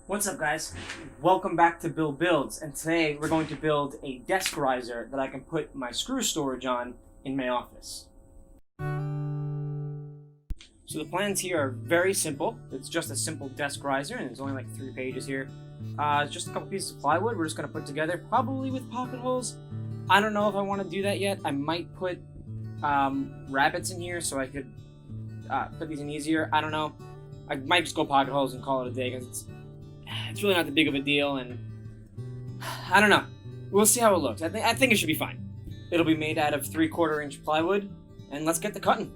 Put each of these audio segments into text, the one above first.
What's up, guys? Welcome back to Bill Builds, and today we're going to build a desk riser that I can put my screw storage on in my office. So the plans here are very simple. It's just a simple desk riser, and there's only like 3 pages here. It's just a couple pieces of plywood we're just going to put together, probably with pocket holes. I don't know if I want to do that yet. I might put rabbets in here so I could put these in easier. I don't know. I might just go pocket holes and call it a day because it's really not that big of a deal, and I don't know. We'll see how it looks. I think it should be fine. It'll be made out of 3/4 inch plywood, and let's get to cutting.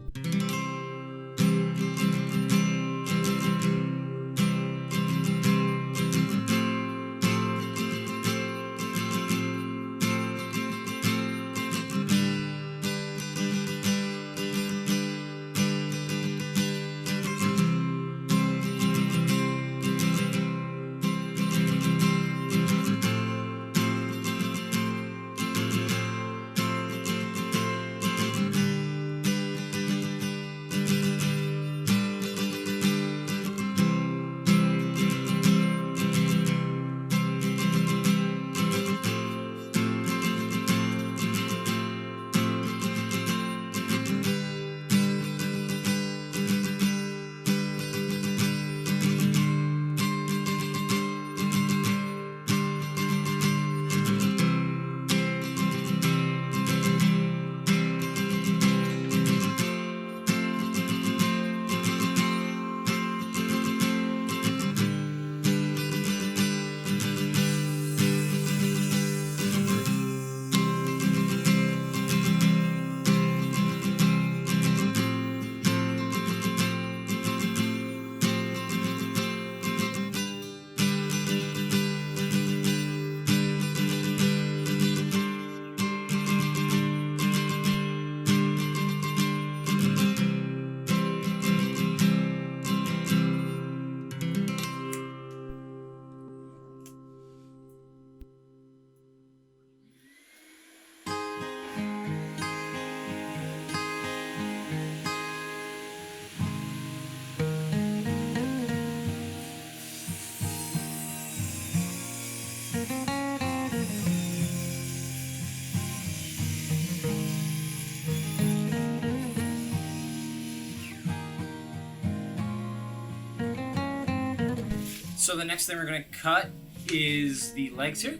So the next thing we're going to cut is the legs here.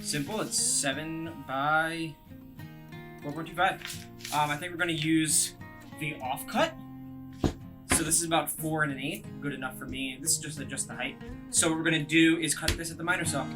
Simple, it's 7 by 4.25. I think we're going to use the offcut. So this is about 4 1/8, good enough for me. This is just to adjust the height. So what we're going to do is cut this at the miter saw.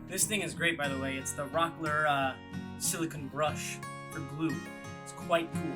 This thing is great, by the way. It's the Rockler silicone brush for glue. It's quite cool.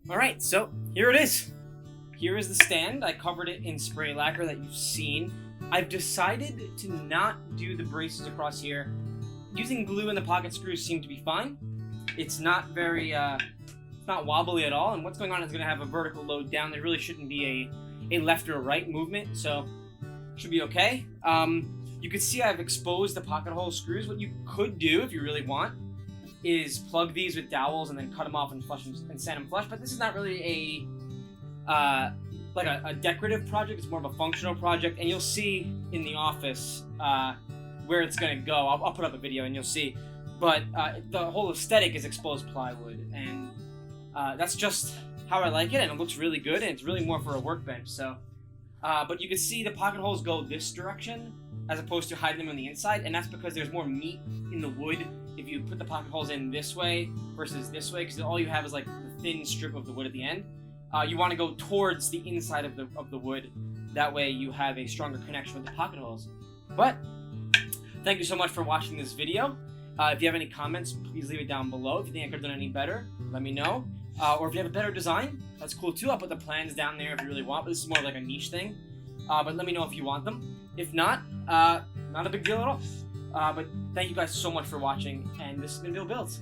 Alright, so here it is. Here is the stand. I covered it in spray lacquer that you've seen. I've decided to not do the braces across here. Using glue and the pocket screws seem to be fine. It's not very, it's not wobbly at all, and what's going on is going to have a vertical load down. There really shouldn't be a left or a right movement, so should be okay. You can see I've exposed the pocket hole screws. What you could do, if you really want, is plug these with dowels and then cut them off and flush them and sand them flush. But this is not really like a decorative project. It's more of a functional project, and you'll see in the office where it's gonna go. I'll put up a video and you'll see. But the whole aesthetic is exposed plywood, and that's just how I like it, and it looks really good, and it's really more for a workbench. So, but you can see the pocket holes go this direction as opposed to hiding them on the inside, and that's because there's more meat in the wood if you put the pocket holes in this way versus this way, because all you have is like the thin strip of the wood at the end. You want to go towards the inside of the wood. That way you have a stronger connection with the pocket holes. But thank you so much for watching this video. If you have any comments, please leave it down below. If you think I could have done any better, let me know. Or if you have a better design, that's cool too. I'll put the plans down there if you really want, but this is more like a niche thing. But let me know if you want them. If not, not a big deal at all. But thank you guys so much for watching, and this has been Bill Builds.